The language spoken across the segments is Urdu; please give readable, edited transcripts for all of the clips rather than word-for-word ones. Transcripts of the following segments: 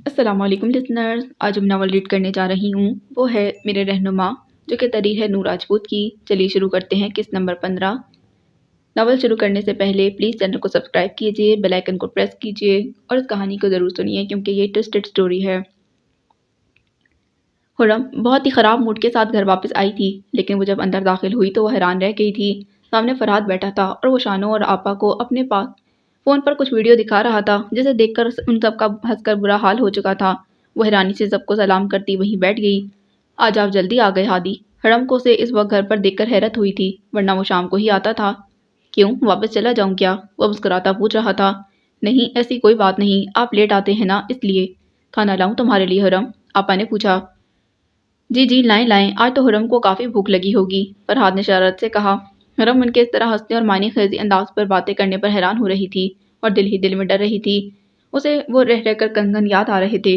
السلام علیکم لسنرز، آج جو ناول ریڈ کرنے جا رہی ہوں وہ ہے میرے رہنما جو کہ تحریر ہے نور راجپوت کی۔ چلیے شروع کرتے ہیں قسط نمبر 15۔ ناول شروع کرنے سے پہلے پلیز چینل کو سبسکرائب کیجیے، بیل آئیکن کو پریس کیجیے اور اس کہانی کو ضرور سنیے کیونکہ یہ ٹوسٹڈ سٹوری ہے۔ خرم بہت ہی خراب موڈ کے ساتھ گھر واپس آئی تھی، لیکن وہ جب اندر داخل ہوئی تو وہ حیران رہ گئی تھی۔ سامنے فرحات بیٹھا تھا اور وہ شانو اور آپا کو اپنے پاس فون پر کچھ ویڈیو دکھا رہا تھا جسے دیکھ کر ان سب کا ہنس کر برا حال ہو چکا تھا۔ وہ حیرانی سے سب کو سلام کرتی وہیں بیٹھ گئی۔ آج آپ جلدی آ گئے ہادی؟ حرم کو اسے اس وقت گھر پر دیکھ کر حیرت ہوئی تھی، ورنہ وہ شام کو ہی آتا تھا۔ کیوں واپس چلا جاؤں کیا؟ وہ مسکراتا پوچھ رہا تھا۔ نہیں ایسی کوئی بات نہیں، آپ لیٹ آتے ہیں نا اس لیے۔ کھانا لاؤں تمہارے لیے حرم؟ آپا نے پوچھا۔ جی جی لائیں لائیں، آج تو حرم کو کافی بھوک لگی ہوگی، فرحات نے شرارت سے کہا۔ حرم ان کے اس طرح ہنسنے اور معنی خیزی انداز پر باتیں کرنے پر حیران ہو رہی تھی اور دل ہی دل میں ڈر رہی تھی۔ اسے وہ رہ رہ کر کنگن یاد آ رہے تھے۔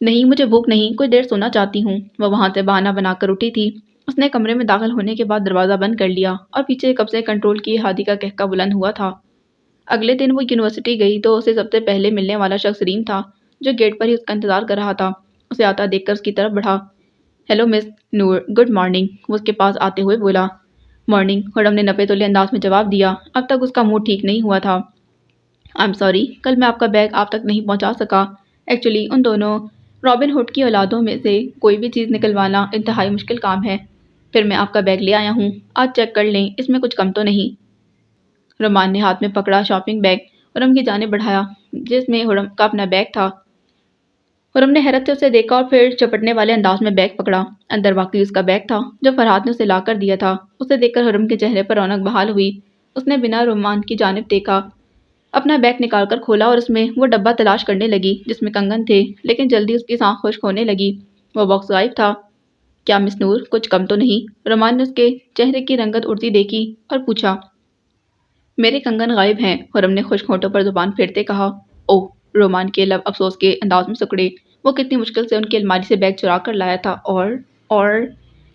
نہیں مجھے بھوک نہیں، کچھ دیر سونا چاہتی ہوں۔ وہ وہاں سے بہانہ بنا کر اٹھی تھی۔ اس نے کمرے میں داخل ہونے کے بعد دروازہ بند کر لیا اور پیچھے کب سے کنٹرول کیے ہادی کا کہکا بلند ہوا تھا۔ اگلے دن وہ یونیورسٹی گئی تو اسے سب سے پہلے ملنے والا شخص ریم تھا، جو گیٹ پر ہی اس کا انتظار کر رہا تھا۔ اسے آتا دیکھ کر اس کی طرف بڑھا۔ ہیلو مس نور، گڈ مارننگ، وہ اس کے پاس آتے ہوئے بولا۔ مارننگ، حرم نے نپے تلے انداز میں جواب دیا۔ اب تک اس کا موڈ ٹھیک نہیں ہوا تھا۔ آئی ایم سوری، کل میں آپ کا بیگ آپ تک نہیں پہنچا سکا۔ ایکچولی ان دونوں رابن ہوڈ کی اولادوں میں سے کوئی بھی چیز نکلوانا انتہائی مشکل کام ہے۔ پھر میں آپ کا بیگ لے آیا ہوں، آج چیک کر لیں اس میں کچھ کم تو نہیں۔ رومان نے ہاتھ میں پکڑا شاپنگ بیگ حرم کی جانب بڑھایا جس میں حرم کا اپنا بیگ تھا۔ حرم نے حیرت سے اسے دیکھا اور پھر چپٹنے والے انداز میں بیگ پکڑا۔ اندر واقعی اس کا بیگ تھا جو فرحات نے اسے لا کر دیا تھا۔ اسے دیکھ کر حرم کے چہرے پر رونق بحال ہوئی۔ اس نے بنا رومان کی جانب دیکھا، اپنا بیگ نکال کر کھولا اور اس میں وہ ڈبہ تلاش کرنے لگی جس میں کنگن تھے، لیکن جلدی اس کی سانکھ خشک ہونے لگی۔ وہ باکس غائب تھا۔ کیا مس نور کچھ کم تو نہیں؟ رومان نے اس کے چہرے کی رنگت اڑتی دیکھی اور پوچھا۔ میرے کنگن غائب ہیں، حرم نے خشک ہونٹوں پر زبان پھیرتے کہا۔ اوہ، رومان کے لب افسوس کے انداز میں سکڑے۔ وہ کتنی مشکل سے ان کی الماری سے بیگ چرا کر لایا تھا اور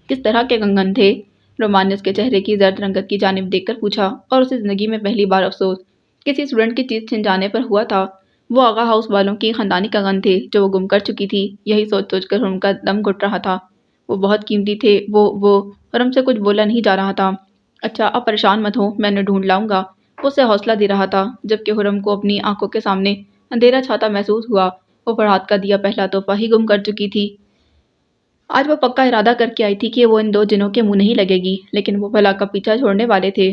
کس طرح کے کنگن تھے؟ رومان نے اس کے چہرے کی زرد رنگت کی جانب دیکھ کر پوچھا اور اسے زندگی میں پہلی بار افسوس کسی اسٹوڈنٹ کی چیز چھن جانے پر ہوا تھا۔ وہ آغا ہاؤس والوں کی خاندانی کنگن تھے جو وہ گم کر چکی تھی۔ یہی سوچ سوچ کر حرم کا دم گھٹ رہا تھا۔ وہ بہت قیمتی تھے، وہ حرم سے کچھ بولا نہیں جا رہا تھا۔ اچھا اب پریشان مت ہو، میں انہیں ڈھونڈ لاؤں گا، وہ اسے حوصلہ دے رہا تھا، جبکہ حرم کو اپنی آنکھوں کے سامنے اندھیرا چھاتا محسوس ہوا۔ وہ فرحات کا دیا پہلا تحفہ ہی گم کر چکی تھی۔ آج وہ پکا ارادہ کر کے آئی تھی کہ وہ ان دو جنوں کے منہ نہیں لگے گی، لیکن وہ بھلا کا پیچھا چھوڑنے والے تھے۔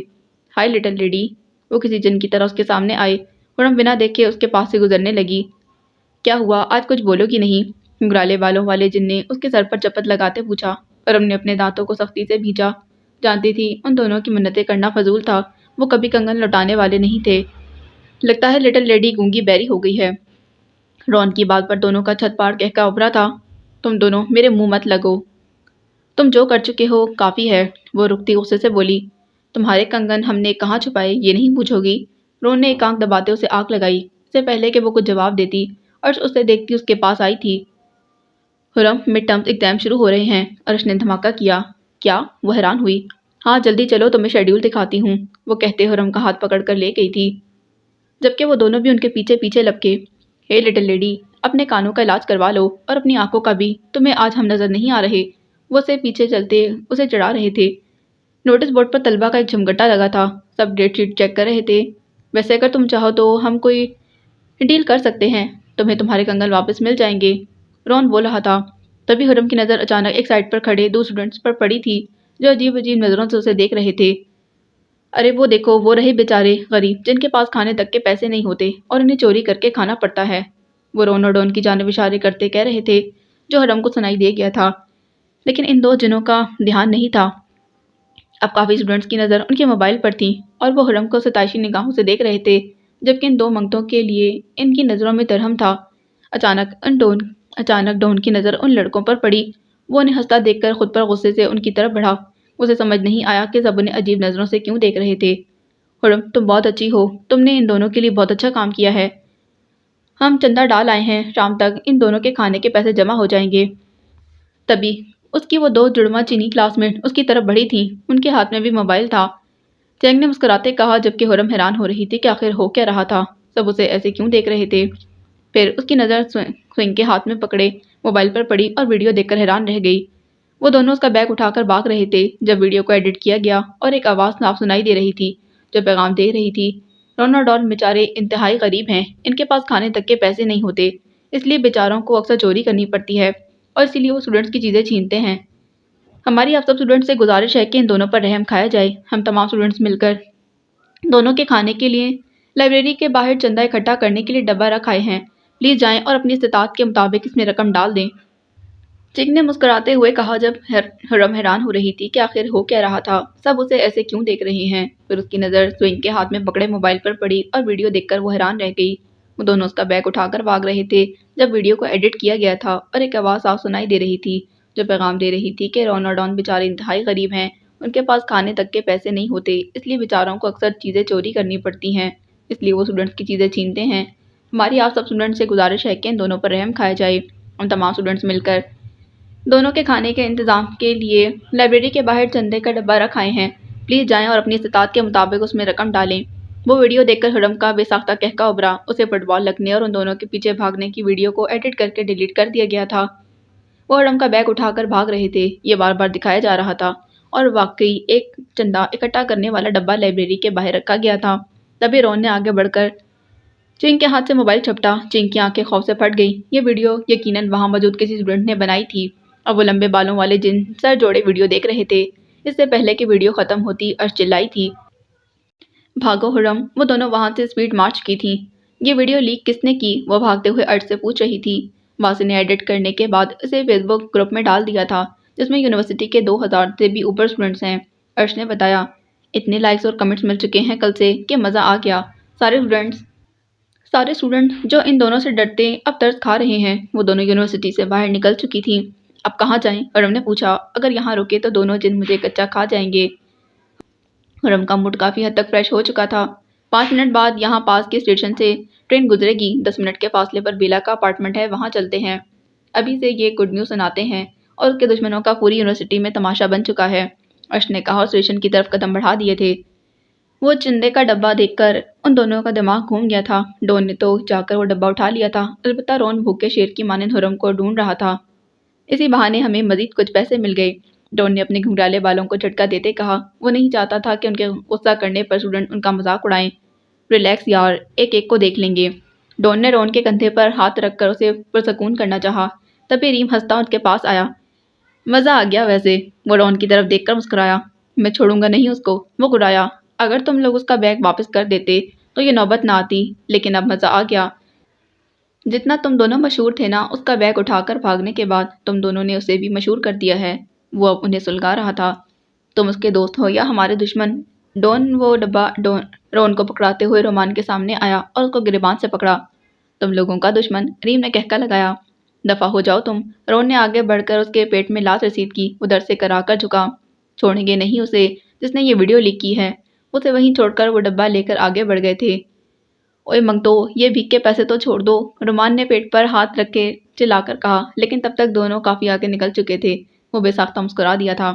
ہائی لٹل لیڈی، وہ کسی جن کی طرح اس کے سامنے آئے۔ حرم بنا دیکھے اس کے پاس سے گزرنے لگی۔ کیا ہوا، آج کچھ بولو گی نہیں؟ گھنگرالے بالوں والے جن نے اس کے سر پر چپت لگاتے پوچھا۔ حرم نے اپنے دانتوں کو سختی سے بھینچا۔ جانتی تھی ان دونوں کی منتیں کرنا فضول تھا، وہ کبھی کنگن لوٹانے والے نہیں تھے۔ لگتا ہے لٹل لیڈی گونگی بیری ہو گئی ہے۔ رون کی بات پر دونوں کا چھت پاڑ کہکا ابھرا تھا۔ تم دونوں میرے منہ مت لگو، تم جو کر چکے ہو کافی ہے، وہ رکتی غصے سے بولی۔ تمہارے کنگن ہم نے کہاں چھپائے یہ نہیں پوچھو گی؟ رون نے ایک آنکھ دباتے اسے آنکھ لگائی۔ اس سے پہلے کہ وہ کچھ جواب دیتی ارش اسے دیکھتی اس کے پاس آئی تھی۔ حرم مڈ ٹرمز ایگزام شروع ہو رہے ہیں، ارش نے دھماکہ کیا۔ کیا؟ وہ حیران ہوئی۔ ہاں جلدی چلو تمہیں شیڈیول دکھاتی ہوں، وہ کہتے حرم کا ہاتھ پکڑ کر لے گئی تھی، جبکہ وہ دونوں بھی ان کے پیچھے پیچھے لپکے۔ ہے لٹل لیڈی، اپنے کانوں کا علاج کروا لو اور اپنی آنکھوں کا بھی، تمہیں آج ہم نظر نہیں آ رہے، وہ اسے پیچھے چلتے اسے چڑھا رہے تھے۔ نوٹس بورڈ پر طلبہ کا ایک جھمگٹا لگا تھا، سب ڈیٹ شیٹ چیک کر رہے تھے۔ ویسے اگر تم چاہو تو ہم کوئی ڈیل کر سکتے ہیں، تمہیں تمہارے کنگن واپس مل جائیں گے، رون بول رہا تھا۔ تبھی حرم کی نظر اچانک ایک سائڈ پر کھڑے دو اسٹوڈنٹس پر پڑی تھی جو عجیب عجیب نظروں سے اسے دیکھ رہے تھے۔ ارے وہ دیکھو، وہ رہے بیچارے غریب جن کے پاس کھانے تک کے پیسے نہیں ہوتے اور انہیں چوری کر کے کھانا پڑتا ہے، وہ رون اور ڈون کی جانب اشارے کرتے کہہ رہے تھے، جو حرم کو سنائی دے گیا تھا، لیکن ان دو جنوں کا دھیان نہیں تھا۔ اب کافی اسٹوڈنٹس کی نظر ان کے موبائل پر تھی اور وہ حرم کو ستائشی نگاہوں سے دیکھ رہے تھے، جبکہ ان دو منگتوں کے لیے ان کی نظروں میں درہم تھا۔ اچانک ڈون کی نظر ان لڑکوں پر پڑی۔ وہ انہیں ہنستا دیکھ کر خود پر غصے سے ان کی طرف بڑھا۔ اسے سمجھ نہیں آیا کہ سب انہیں عجیب نظروں سے کیوں دیکھ رہے تھے۔ حرم تم بہت اچھی ہو، تم نے ان دونوں کے لیے بہت اچھا کام کیا ہے، ہم چندہ ڈال آئے ہیں، شام تک ان دونوں کے کھانے کے پیسے جمع ہو جائیں گے۔ تبھی اس کی وہ دو جڑواں چینی کلاس میٹ اس کی طرف بڑھی تھیں، ان کے ہاتھ میں بھی موبائل تھا۔ چینگ نے مسکراتے کہا، جبکہ حرم حیران ہو رہی تھی کہ آخر ہو کیا رہا تھا، سب اسے ایسے کیوں دیکھ رہے تھے۔ پھر اس کی نظر سوئنگ کے ہاتھ میں پکڑے موبائل پر پڑی اور ویڈیو دیکھ کر حیران رہ گئی۔ وہ دونوں اس کا بیگ اٹھا کر بھاگ رہے تھے جب ویڈیو کو ایڈٹ کیا گیا اور ایک آواز صاف سنائی دے رہی تھی جو پیغام دے رہی تھی، رون اور ڈان بیچارے انتہائی غریب ہیں، ان کے پاس کھانے تک کے پیسے نہیں ہوتے، اس لیے بیچاروں کو اکثر چوری کرنی پڑتی ہے اور اسی لیے وہ اسٹوڈنٹس کی چیزیں چھینتے ہیں۔ ہماری آپ سب اسٹوڈنٹس سے گزارش ہے کہ ان دونوں پر رحم کھایا جائے۔ ہم تمام اسٹوڈنٹس مل کر دونوں کے کھانے کے لیے لائبریری کے باہر چندہ اکٹھا کرنے کے لیے ڈبہ رکھائے ہیں، پلیز جائیں اور اپنی استطاعت کے مطابق اس میں رقم ڈال دیں۔ چنگ نے مسکراتے ہوئے کہا جب حرم حیران ہو رہی تھی کہ آخر ہو کیا رہا تھا، سب اسے ایسے کیوں دیکھ رہے ہیں۔ پھر اس کی نظر سوئنگ کے ہاتھ میں پکڑے موبائل پر پڑی اور ویڈیو دیکھ کر وہ حیران رہ گئی۔ وہ دونوں اس کا بیگ اٹھا کر بھاگ رہے تھے جب ویڈیو کو ایڈٹ کیا گیا تھا اور ایک آواز صاف سنائی دے رہی تھی جو پیغام دے رہی تھی کہ رون اور ڈان بیچارے انتہائی غریب ہیں، ان کے پاس کھانے تک کے پیسے نہیں ہوتے، اس لیے بیچاروں کو اکثر چیزیں چوری کرنی پڑتی ہیں، اس لیے وہ اسٹوڈنٹس کی چیزیں چھینتے ہیں۔ ہماری آپ سب اسٹوڈنٹس سے گزارش ہے کہ ان دونوں پر رحم کھایا جائے۔ ہم تمام اسٹوڈنٹس مل کر دونوں کے کھانے کے انتظام کے لیے لائبریری کے باہر چندے کا ڈبہ رکھائے ہیں، پلیز جائیں اور اپنی استطاعت کے مطابق اس میں رقم ڈالیں۔ وہ ویڈیو دیکھ کر حرم کا بے ساختہ قہقہ ابھرا، اسے فٹ بال لگنے اور ان دونوں کے پیچھے بھاگنے کی ویڈیو کو ایڈٹ کر کے ڈیلیٹ کر دیا گیا تھا۔ وہ حرم کا بیگ اٹھا کر بھاگ رہے تھے، یہ بار بار دکھایا جا رہا تھا اور واقعی ایک چندہ اکٹھا کرنے والا ڈبہ لائبریری کے باہر رکھا گیا تھا۔ تبھی رون نے آگے بڑھ کر چنگ کے ہاتھ سے موبائل جھپٹا، چنگ کی آنکھیں خوف سے پھٹ گئیں۔ یہ ویڈیو یقیناً وہاں موجود کسی اسٹوڈنٹ نے بنائی تھی اور وہ لمبے بالوں والے جن سر جوڑے ویڈیو دیکھ رہے تھے۔ اس سے پہلے کہ ویڈیو ختم ہوتی ارش چلائی تھی، بھاگو حرم! وہ دونوں وہاں سے اسپیڈ مارچ کی تھیں۔ یہ ویڈیو لیک کس نے کی؟ وہ بھاگتے ہوئے ارش سے پوچھ رہی تھی۔ باسی نے ایڈٹ کرنے کے بعد اسے فیس بک گروپ میں ڈال دیا تھا جس میں یونیورسٹی کے 2000 سے بھی اوپر اسٹوڈنٹس ہیں، ارش نے بتایا۔ اتنے لائکس اور کمنٹس مل چکے ہیں کل سے کہ مزہ آ گیا، سارے اسٹوڈنٹ جو ان دونوں سے ڈرتے اب ترس کھا رہے ہیں۔ وہ دونوں یونیورسٹی سے باہر نکل چکی تھیں۔ اب کہاں جائیں؟ حرم نے پوچھا۔ اگر یہاں رکے تو دونوں جن مجھے کچا کھا جائیں گے۔ حرم کا موڈ کافی حد تک فریش ہو چکا تھا۔ 5 منٹ بعد یہاں پاس کے اسٹیشن سے ٹرین گزرے گی، 10 منٹ کے فاصلے پر بیلا کا اپارٹمنٹ ہے، وہاں چلتے ہیں۔ ابھی سے یہ گڈ نیوز سناتے ہیں اور اس کے دشمنوں کا پوری یونیورسٹی میں تماشا بن چکا ہے، ارش نے کہا اور اسٹیشن کی طرف قدم بڑھا دیے تھے۔ وہ چندے کا ڈبہ دیکھ کر ان دونوں کا دماغ گھوم گیا تھا۔ ڈون نے تو جا کر وہ ڈبہ اٹھا لیا تھا، البتہ رون بھوکے شیر کی مانند حرم کو ڈھونڈ رہا تھا۔ اسی بہانے ہمیں مزید کچھ پیسے مل گئے، ڈون نے اپنے گھنگرالے بالوں کو جھٹکا دیتے کہا۔ وہ نہیں چاہتا تھا کہ ان کے غصہ کرنے پر اسٹوڈنٹ ان کا مذاق اڑائیں۔ ریلیکس یار، ایک ایک کو دیکھ لیں گے۔ ڈون نے رون کے کندھے پر ہاتھ رکھ کر اسے پرسکون کرنا چاہا، تبھی ریم ہنستا ان کے پاس آیا۔ مزہ آ گیا ویسے، وہ رون کی طرف دیکھ کر مسکرایا۔ میں چھوڑوں گا نہیں اس کو، وہ گرایا۔ اگر تم لوگ اس کا بیگ واپس کر دیتے تو یہ نوبت نہ آتی، لیکن اب مزہ آ گیا۔ جتنا تم دونوں مشہور تھے نا، اس کا بیگ اٹھا کر بھاگنے کے بعد تم دونوں نے اسے بھی مشہور کر دیا ہے۔ وہ اب انہیں سلگا رہا تھا۔ تم اس کے دوست ہو یا ہمارے دشمن؟ وہ ڈبہ رون کو پکڑاتے ہوئے رومان کے سامنے آیا اور اس کو گریبان سے پکڑا۔ تم لوگوں کا دشمن، ریم نے کہکا لگایا۔ دفع ہو جاؤ تم، رون نے آگے بڑھ کر اس کے پیٹ میں لات رسید کی۔ وہ در سے کرا کر جھکا۔ چھوڑیں گے نہیں اسے جس نے یہ ویڈیو لیک کی ہے۔ اسے وہیں چھوڑ کر وہ ڈبہ لے کر آگے بڑھ گئے تھے۔ اوئے منگتو، یہ بھیک کے پیسے تو چھوڑ دو، رومان نے پیٹ پر ہاتھ رکھ کے چلا کر کہا، لیکن تب تک دونوں کافی آگے نکل چکے تھے۔ وہ بے ساختہ مسکرا دیا تھا۔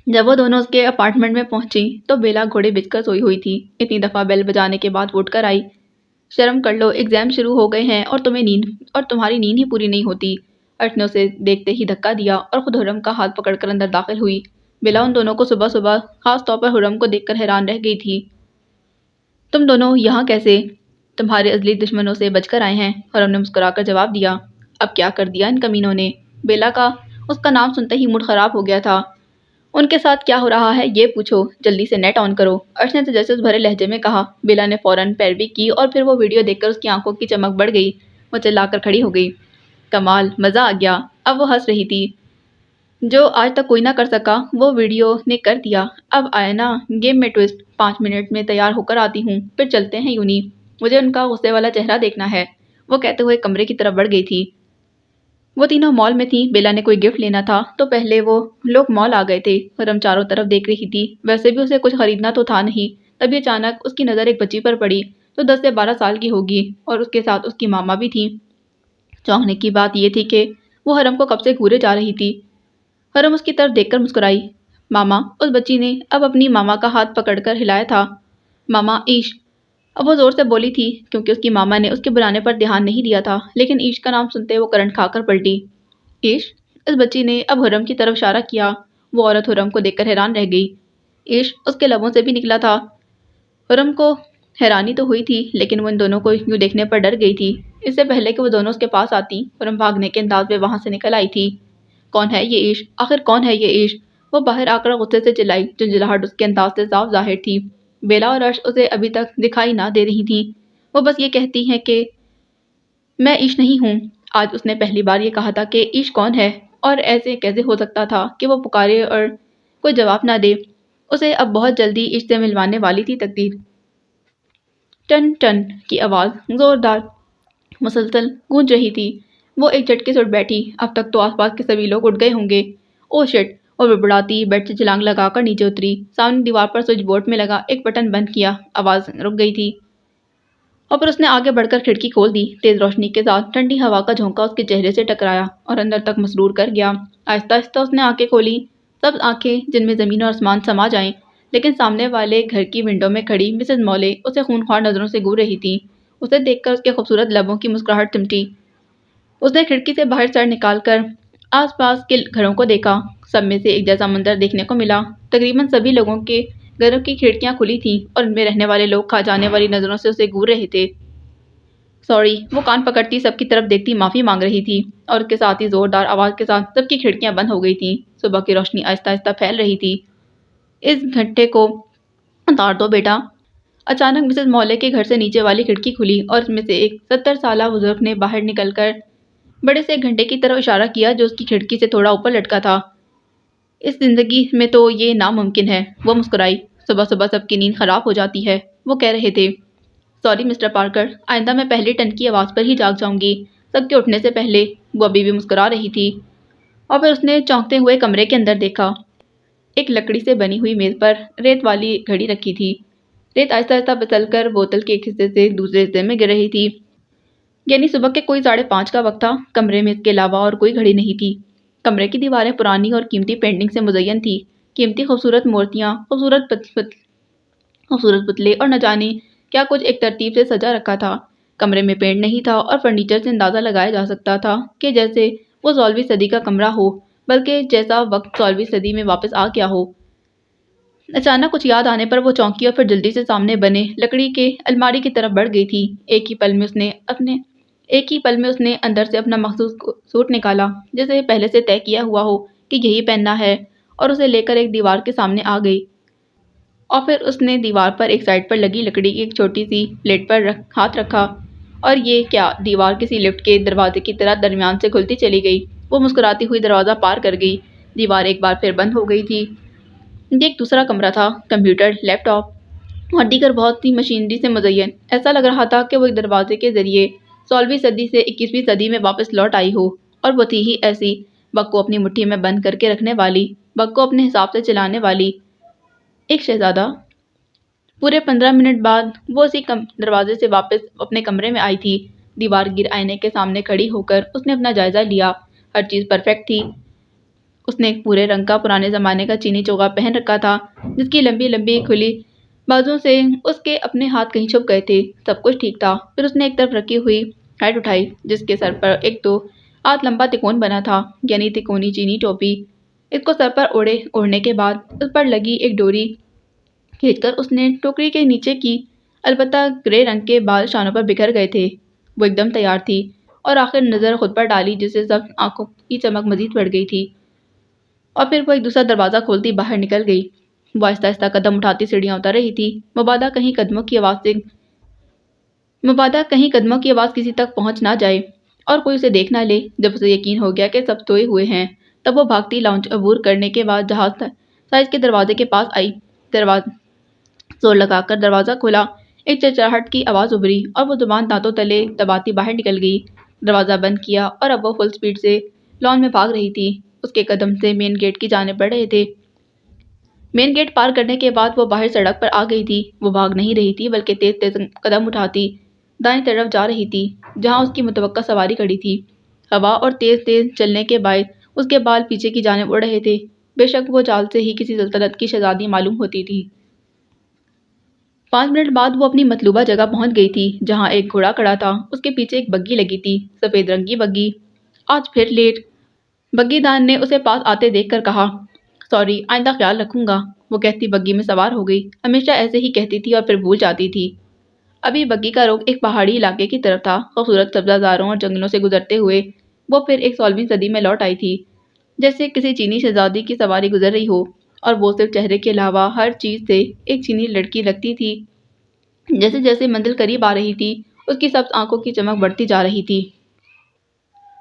جب وہ دونوں اس کے اپارٹمنٹ میں پہنچی تو بیلا گھوڑے بچ کر سوئی ہوئی تھی۔ اتنی دفعہ بیل بجانے کے بعد وہ اٹھ کر آئی۔ شرم کر لو، ایگزام شروع ہو گئے ہیں اور تمہاری نیند ہی پوری نہیں ہوتی۔ ارش نے اسے دیکھتے ہی دھکا دیا اور خود حرم کا ہاتھ پکڑ کر اندر داخل ہوئی۔ بیلا ان دونوں کو صبح صبح خاص طور پر حرم کو دیکھ کر حیران رہ گئی تھی۔ تم دونوں یہاں کیسے؟ تمہارے ازلی دشمنوں سے بچ کر آئے ہیں، حرم نے مسکرا کر جواب دیا۔ اب کیا کر دیا ان کمینوں نے؟ بیلا کا اس کا نام سنتے ہی موڈ خراب ہو گیا تھا۔ ان کے ساتھ کیا ہو رہا ہے یہ پوچھو، جلدی سے نیٹ آن کرو، ارش نے تجسس بھرے لہجے میں کہا۔ بیلا نے فوراً پیروی کی اور پھر وہ ویڈیو دیکھ کر اس کی آنکھوں کی چمک بڑھ گئی۔ وہ چلا کر کھڑی ہو گئی۔ کمال، مزہ آ گیا۔ اب وہ ہنس رہی تھی۔ جو آج تک کوئی نہ کر سکا وہ ویڈیو نے کر دیا۔ اب آیا نا گیم میں ٹوسٹ، 5 منٹ میں تیار ہو کر آتی ہوں، پھر چلتے ہیں یونی، مجھے ان کا غصے والا چہرہ دیکھنا ہے، وہ کہتے ہوئے کمرے کی طرف بڑھ گئی تھی۔ وہ تینوں مال میں تھیں۔ بیلا نے کوئی گفٹ لینا تھا تو پہلے وہ لوگ مال آ گئے تھے۔ حرم چاروں طرف دیکھ رہی تھی، ویسے بھی اسے کچھ خریدنا تو تھا نہیں۔ تبھی اچانک اس کی نظر ایک بچی پر پڑی جو 10 سے 12 سال کی ہوگی اور اس کے ساتھ اس کی ماما بھی تھیں۔ چونکنے کی بات یہ تھی کہ وہ حرم کو کب سے گھورے جا رہی تھی۔ حرم اس کی طرف دیکھ کر مسکرائی۔ ماما، اس بچی نے اب اپنی ماما کا ہاتھ پکڑ کر ہلایا تھا۔ ماما، ایش، اب وہ زور سے بولی تھی کیونکہ اس کی ماما نے اس کے بلانے پر دھیان نہیں دیا تھا، لیکن عیش کا نام سنتے وہ کرنٹ کھا کر پلٹی۔ عیش؟ اس بچی نے اب حرم کی طرف اشارہ کیا۔ وہ عورت حرم کو دیکھ کر حیران رہ گئی۔ عیش اس کے لبوں سے بھی نکلا تھا۔ حرم کو حیرانی تو ہوئی تھی، لیکن وہ ان دونوں کو یوں دیکھنے پر ڈر گئی تھی۔ اس سے پہلے کہ وہ دونوں اس کے پاس آتی، حرم بھاگنے کے انداز میں وہاں سے نکل آئی تھی۔ کون ہے یہ عیش؟ آخر کون ہے یہ عیش؟ وہ باہر آ کر غصے سے چلائی۔ جھنجھلاہٹ اس کے انداز سے صاف ظاہر تھی۔ بیلا اور عرش اسے ابھی تک دکھائی نہ دے رہی تھیں۔ وہ بس یہ کہتی ہیں کہ میں عیش نہیں ہوں۔ آج اس نے پہلی بار یہ کہا تھا کہ عیش کون ہے، اور ایسے کیسے ہو سکتا تھا کہ وہ پکارے اور کوئی جواب نہ دے۔ اسے اب بہت جلدی عیش سے ملوانے والی تھی تقدیر۔ ٹن ٹن کی آواز زوردار مسلسل گونج رہی تھی۔ وہ ایک جھٹکے سے اٹھ بیٹھی۔ اب تک تو آس پاس کے سبھی لوگ اٹھ گئے ہوں گے۔ او شٹ! اور بڑبڑاتی بیڈ سے چھلانگ لگا کر نیچے اتری۔ سامنے دیوار پر سوئچ بورڈ میں لگا ایک بٹن بند کیا۔ آواز رک گئی تھی، اور پھر اس نے آگے بڑھ کر کھڑکی کھول دی۔ تیز روشنی کے ساتھ ٹھنڈی ہوا کا جھونکا اس کے چہرے سے ٹکرایا اور اندر تک مسرور کر گیا۔ آہستہ آہستہ اس نے آنکھیں کھولی، سبز آنکھیں جن میں زمین اور آسمان سما جائیں، لیکن سامنے والے گھر کی ونڈو میں کھڑی مسز مولے اسے خونخوار نظروں سے گور رہی تھی۔ اسے دیکھ کر اس کے خوبصورت لبوں کی مسکراہٹ سمٹی۔ اس نے کھڑکی سے باہر سر نکال کر آس پاس کے گھروں کو دیکھا۔ سب میں سے ایک جیسا منظر دیکھنے کو ملا۔ تقریباً سبھی لوگوں کے گھروں کی کھڑکیاں کھلی تھیں اور ان میں رہنے والے لوگ کھا جانے والی نظروں سے اسے گور رہے تھے۔ سوری، وہ کان پکڑتی سب کی طرف دیکھتی معافی مانگ رہی تھی، اور اس کے ساتھ ہی زوردار آواز کے ساتھ سب کی کھڑکیاں بند ہو گئی تھیں۔ صبح کی روشنی آہستہ آہستہ پھیل رہی تھی۔ اس گھنٹے کو اتار دو بیٹا۔ اچانک مسز مولے کے گھر سے نیچے والی کھڑکی کھلی اور اس میں سے ایک 70 سالہ بزرگ نے باہر نکل کر بڑے سے گھنٹے کی طرف اشارہ کیا جو اس کی کھڑکی سے تھوڑا اوپر لٹکا تھا۔ اس زندگی میں تو یہ ناممکن ہے، وہ مسکرائی۔ صبح صبح سب کی نیند خراب ہو جاتی ہے، وہ کہہ رہے تھے۔ سوری مسٹر پارکر، آئندہ میں پہلی ٹن کی آواز پر ہی جاگ جاؤں گی، سب کے اٹھنے سے پہلے۔ وہ ابھی بھی مسکرا رہی تھی، اور پھر اس نے چونکتے ہوئے کمرے کے اندر دیکھا۔ ایک لکڑی سے بنی ہوئی میز پر ریت والی گھڑی رکھی تھی۔ ریت آہستہ آہستہ پھسل کر بوتل کے ایک حصے سے دوسرے حصے میں گر رہی تھی۔ یعنی صبح کے کوئی 5:30 کا وقت تھا۔ کمرے میں اس کے علاوہ اور کوئی گھڑی نہیں تھی۔ کمرے کی دیواریں پرانی اور قیمتی پینٹنگ سے مزین تھی۔ قیمتی خوبصورت مورتیاں، خوبصورت پتلے اور نہ جانے کیا کچھ ایک ترتیب سے سجا رکھا تھا۔ کمرے میں پینٹ نہیں تھا اور فرنیچر سے اندازہ لگایا جا سکتا تھا کہ جیسے وہ 16ویں صدی کا کمرہ ہو، بلکہ جیسا وقت 16ویں صدی میں واپس آ گیا ہو۔ اچانک کچھ یاد آنے پر وہ چونکی اور پھر جلدی سے سامنے بنے لکڑی کے الماری کی طرف بڑھ گئی تھی۔ ایک ہی پل میں اس نے اندر سے اپنا مخصوص سوٹ نکالا، جیسے پہلے سے طے کیا ہوا ہو کہ یہی پہننا ہے، اور اسے لے کر ایک دیوار کے سامنے آ گئی۔ اور پھر اس نے دیوار پر ایک سائڈ پر لگی لکڑی کی ایک چھوٹی سی پلیٹ پر ہاتھ رکھا، اور یہ کیا، دیوار کسی لفٹ کے دروازے کی طرح درمیان سے کھلتی چلی گئی۔ وہ مسکراتی ہوئی دروازہ پار کر گئی۔ دیوار ایک بار پھر بند ہو گئی تھی۔ یہ ایک دوسرا کمرہ تھا، کمپیوٹر، لیپ ٹاپ اور دیگر بہت سی مشینری سے مزین۔ ایسا لگ رہا تھا کہ وہ ایک دروازے کے ذریعے 16ویں صدی سے 21ویں صدی میں واپس لوٹ آئی ہو، اور وہ تھی ہی ایسی، وقت کو اپنی مٹھی میں بند کر کے رکھنے والی، وقت کو اپنے حساب سے چلانے والی ایک شہزادہ۔ پورے 15 منٹ بعد وہ اسی دروازے سے واپس اپنے کمرے میں آئی تھی۔ دیوار گیر آئینے کے سامنے کھڑی ہو کر اس نے اپنا جائزہ لیا۔ ہر چیز پرفیکٹ تھی۔ اس نے ایک بھورے رنگ کا پرانے زمانے کا چینی چوغا پہن رکھا تھا، جس کی لمبی لمبی کھلی بازوؤں سے اس کے اپنے ہاتھ کہیں چھپ گئے تھے۔ سب کچھ ٹھیک تھا۔ پھر اس نے ایک طرف رکھی ہوئی ہیٹ اٹھائی، جس کے سر پر ایک 2 ہاتھ لمبا تکون بنا تھا، یعنی تکونی چینی ٹوپی۔ اس کو سر پر اوڑھنے کے بعد اس پر لگی ایک ڈوری کھینچ کر اس نے ٹوکری کے نیچے کی البتہ گرے رنگ کے بال شانوں پر بکھر گئے تھے۔ وہ ایک دم تیار تھی، اور آخر نظر خود پر ڈالی جس سے سب آنکھوں کی چمک مزید بڑھ گئی تھی، اور پھر وہ ایک دوسرا دروازہ کھولتی باہر نکل گئی۔ وہ آہستہ آہستہ قدم اٹھاتی سیڑھیاں اتر رہی تھی، مبادا کہیں قدموں کی آواز کسی تک پہنچ نہ جائے اور کوئی اسے دیکھ نہ لے۔ جب اسے یقین ہو گیا کہ سب سوئے ہوئے ہیں، تب وہ بھاگتی لاؤنج عبور کرنے کے بعد جہاز سائز کے دروازے کے پاس آئی۔ زور لگا کر دروازہ کھولا، ایک چرچراہٹ کی آواز ابھری اور وہ زبان دانتوں تلے دباتی باہر نکل گئی۔ دروازہ بند کیا اور اب وہ فل سپیڈ سے لان میں بھاگ رہی تھی۔ اس کے قدم سے مین گیٹ کی جانب بڑھ رہے تھے۔ مین گیٹ پار کرنے کے بعد وہ باہر سڑک پر آ گئی تھی۔ وہ بھاگ نہیں رہی تھی بلکہ تیز تیز قدم اٹھاتی دائیں طرف جا رہی تھی، جہاں اس کی متوقع سواری کھڑی تھی۔ ہوا اور تیز تیز چلنے کے باعث اس کے بال پیچھے کی جانب اڑ رہے تھے۔ بے شک وہ چال سے ہی کسی سلطنت کی شہزادی معلوم ہوتی تھی۔ 5 منٹ بعد وہ اپنی مطلوبہ جگہ پہنچ گئی تھی جہاں ایک گھوڑا کھڑا تھا۔ اس کے پیچھے ایک بگی لگی تھی، سفید رنگ کی بگی۔ آج پھر لیٹ؟ بگی دان نے اسے پاس آتے دیکھ کر کہا۔ سوری، آئندہ خیال رکھوں گا، وہ کہتی بگی میں سوار ہو گئی۔ ہمیشہ ایسے ہی کہتی تھی اور پھر بھول جاتی تھی۔ ابھی بگی کا رخ ایک پہاڑی علاقے کی طرف تھا، خوبصورت سبزہ زاروں اور جنگلوں سے گزرتے ہوئے وہ پھر ایک 16ویں صدی میں لوٹ آئی تھی، جیسے کسی چینی شہزادی کی سواری گزر رہی ہو، اور وہ صرف چہرے کے علاوہ ہر چیز سے ایک چینی لڑکی لگتی تھی۔ جیسے جیسے منزل قریب آ رہی تھی، اس کی سبز آنکھوں کی چمک بڑھتی جا رہی تھی۔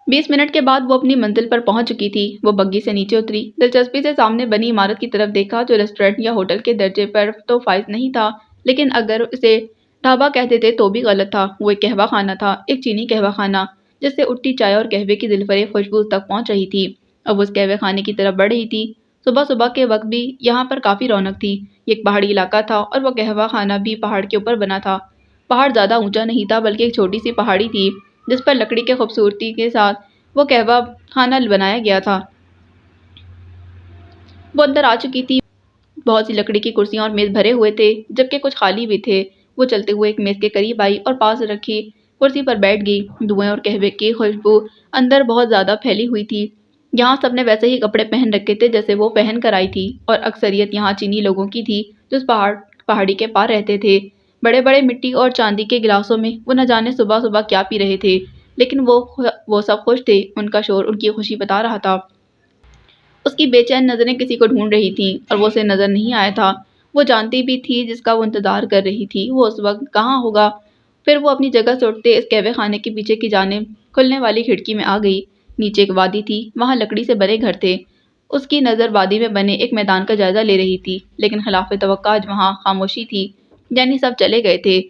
20 منٹ کے بعد وہ اپنی منزل پر پہنچ چکی تھی۔ وہ بگی سے نیچے اتری، دلچسپی سے سامنے بنی عمارت کی طرف دیکھا جو ریسٹورینٹ یا ہوٹل کے درجے پر تو فائز نہیں تھا، لیکن اگر اسے ڈھابا کہتے تھے تو بھی غلط تھا۔ وہ ایک قہوہ خانہ تھا، ایک چینی قہوہ خانہ جس سے اٹھتی چائے اور قہوے کی دلفریب خوشبو اس تک پہنچ رہی تھی۔ اب وہ اس قہوہ خانے کی طرف بڑھ رہی تھی۔ صبح صبح کے وقت بھی یہاں پر کافی رونق تھی۔ یہ ایک پہاڑی علاقہ تھا اور وہ قہوہ خانہ بھی پہاڑ کے اوپر بنا تھا۔ پہاڑ زیادہ اونچا نہیں تھا بلکہ ایک چھوٹی سی پہاڑی تھی جس پر لکڑی کے خوبصورتی کے ساتھ وہ قہوہ خانہ بنایا گیا تھا۔ وہ اندر آ چکی تھی۔ بہت سی لکڑی کی کرسیاں اور میز بھرے ہوئے تھے جبکہ کچھ خالی بھی تھے۔ وہ چلتے ہوئے ایک میز کے قریب آئی اور پاس رکھی کرسی پر بیٹھ گئی۔ دھوئیں اور قہوے کی خوشبو اندر بہت زیادہ پھیلی ہوئی تھی۔ یہاں سب نے ویسے ہی کپڑے پہن رکھے تھے جیسے وہ پہن کر آئی تھی، اور اکثریت یہاں چینی لوگوں کی تھی جو اس پہاڑی کے پار رہتے تھے۔ بڑے بڑے مٹی اور چاندی کے گلاسوں میں وہ نہ جانے صبح صبح کیا پی رہے تھے، لیکن وہ سب خوش تھے۔ ان کا شور ان کی خوشی بتا رہا تھا۔ اس کی بے چین نظریں کسی کو ڈھونڈ رہی تھیں اور وہ اسے نظر نہیں آیا تھا۔ وہ جانتی بھی تھی جس کا وہ انتظار کر رہی تھی وہ اس وقت کہاں ہوگا۔ پھر وہ اپنی جگہ سے اٹھتے اس قہوہ خانے کے پیچھے کی جانب کھلنے والی کھڑکی میں آ گئی۔ نیچے ایک وادی تھی، وہاں لکڑی سے بنے گھر تھے۔ اس کی نظر وادی میں بنے ایک میدان کا جائزہ لے رہی تھی، لیکن خلاف توقع آج وہاں خاموشی تھی، یعنی سب چلے گئے تھے۔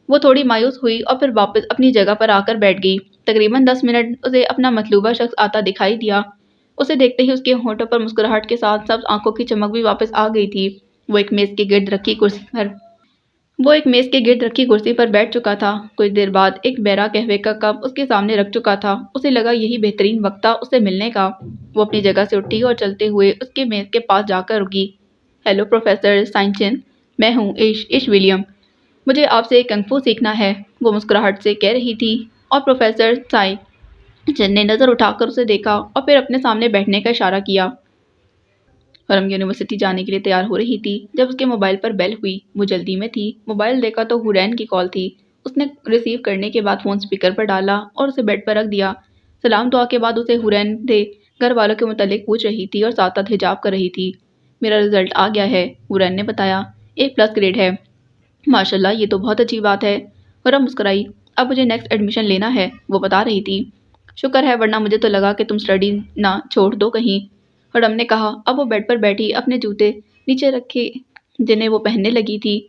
وہ تھوڑی مایوس ہوئی اور پھر واپس اپنی جگہ پر آ کر بیٹھ گئی۔ تقریباً 10 منٹ اسے اپنا مطلوبہ شخص آتا دکھائی دیا۔ اسے دیکھتے ہی اس کے ہونٹوں پر مسکراہٹ کے ساتھ سبز آنکھوں کی چمک بھی واپس آ گئی تھی۔ وہ ایک میز کے گرد رکھی کرسی پر بیٹھ چکا تھا۔ کچھ دیر بعد ایک بیرا قہوے کا کپ اس کے سامنے رکھ چکا تھا۔ اسے لگا یہی بہترین وقت تھا اس سے ملنے کا۔ وہ اپنی جگہ سے اٹھی اور چلتے ہوئے اس کے میز کے پاس جا کر رکی۔ ہیلو پروفیسر سائنچن، میں ہوں ایش ولیم، مجھے آپ سے کنگ فو سیکھنا ہے، وہ مسکراہٹ سے کہہ رہی تھی، اور پروفیسر سائنچن نے نظر اٹھا کر اسے دیکھا اور پھر اپنے سامنے بیٹھنے کا اشارہ کیا۔ حرم یونیورسٹی جانے کے لیے تیار ہو رہی تھی جب اس کے موبائل پر بیل ہوئی۔ وہ جلدی میں تھی۔ موبائل دیکھا تو ہورین کی کال تھی۔ اس نے ریسیو کرنے کے بعد فون اسپیکر پر ڈالا اور اسے بیڈ پر رکھ دیا۔ سلام دعا کے بعد اسے ہورین سے گھر والوں کے متعلق پوچھ رہی تھی اور ساتھ ساتھ حجاب کر رہی تھی۔ میرا رزلٹ آ گیا ہے، ہورین نے بتایا، A+ گریڈ ہے۔ ماشاءاللہ، یہ تو بہت اچھی بات ہے، حرم مسکرائی۔ اب مجھے نیکسٹ ایڈمیشن لینا ہے، وہ بتا رہی تھی۔ شکر ہے، ورنہ مجھے تو لگا کہ تم اسٹڈی نہ چھوڑ دو کہیں، حرم نے کہا۔ اب وہ بیڈ پر بیٹھی اپنے جوتے نیچے رکھے جنہیں وہ پہننے لگی تھی۔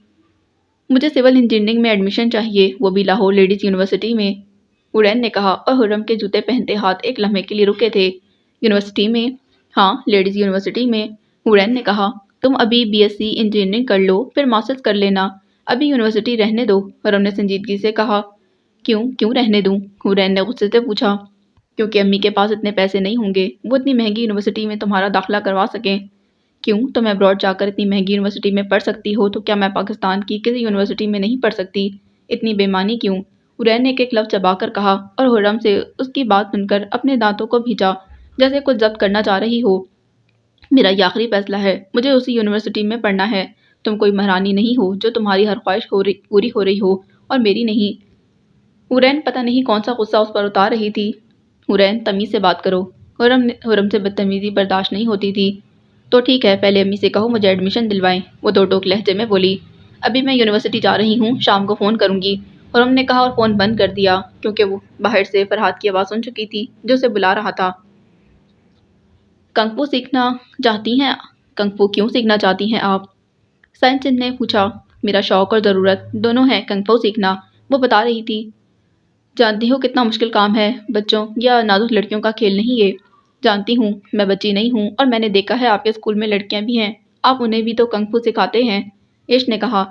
مجھے سول انجینئرنگ میں ایڈمیشن چاہیے، وہ بھی لاہور لیڈیز یونیورسٹی میں، ہورین نے کہا، اور حرم کے جوتے پہنتے ہاتھ ایک لمحے کے لیے رکے تھے۔ یونیورسٹی میں؟ ہاں، لیڈیز یونیورسٹی میں، ہورین نے کہا۔ تم ابھی BSc انجینئرنگ کر لو، پھر ماسٹرز کر لینا، ابھی یونیورسٹی رہنے دو، حرم نے سنجیدگی سے کہا۔ کیوں رہنے دوں؟ ہورین نے غصے سے پوچھا۔ کیونکہ امی کے پاس اتنے پیسے نہیں ہوں گے وہ اتنی مہنگی یونیورسٹی میں تمہارا داخلہ کروا سکیں۔ کیوں؟ تم ابراڈ جا کر اتنی مہنگی یونیورسٹی میں پڑھ سکتی ہو تو کیا میں پاکستان کی کسی یونیورسٹی میں نہیں پڑھ سکتی؟ اتنی بے معنی کیوں؟ ہورین نے ایک لفظ چبا کر کہا، اور حرم سے اس کی بات سن کر اپنے دانتوں کو بھینچا جیسے کچھ ضبط کرنا چاہ رہی ہو۔ میرا یہ آخری فیصلہ ہے، مجھے اسی یونیورسٹی میں پڑھنا ہے۔ تم کوئی مہارانی نہیں ہو جو تمہاری ہر خواہش پوری ہو رہی ہو اور میری نہیں۔ ہورین پتہ نہیں کون سا غصہ اس پر اتار رہی تھی۔ ہورین، تمیز سے بات کرو، حرم سے بدتمیزی برداشت نہیں ہوتی تھی۔ تو ٹھیک ہے، پہلے امی سے کہو مجھے ایڈمیشن دلوائیں، وہ دو ٹوک لہجے میں بولی۔ ابھی میں یونیورسٹی جا رہی ہوں، شام کو فون کروں گی، حرم نے کہا اور فون بند کر دیا کیونکہ وہ باہر سے فرحاد کی آواز سن چکی تھی جو اسے بلا رہا تھا۔ کنگ فو سیکھنا چاہتی ہیں؟ کنگ فو کیوں سیکھنا چاہتی ہیں آپ؟ سائنچن نے پوچھا۔ میرا شوق اور ضرورت دونوں ہے کنگ فو سیکھنا، وہ بتا رہی تھی۔ جانتی ہو کتنا مشکل کام ہے، بچوں یا نازک لڑکیوں کا کھیل نہیں یہ۔ جانتی ہوں، میں بچی نہیں ہوں اور میں نے دیکھا ہے آپ کے اسکول میں لڑکیاں بھی ہیں، آپ انہیں بھی تو کنگ فو سکھاتے ہیں، ایش نے کہا۔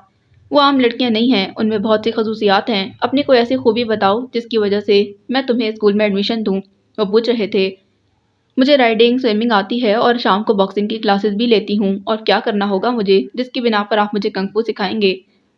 وہ عام لڑکیاں نہیں ہیں، ان میں بہت سی خصوصیات ہیں، اپنی کوئی ایسی خوبی بتاؤ جس کی وجہ سے میں تمہیں اسکول میں ایڈمیشن دوں، وہ پوچھ رہے تھے۔ مجھے رائڈنگ، سوئمنگ آتی ہے اور شام کو باکسنگ کی کلاسز بھی لیتی ہوں، اور کیا کرنا ہوگا مجھے جس کی بنا پر آپ مجھے کنگ فو سکھائیں گے؟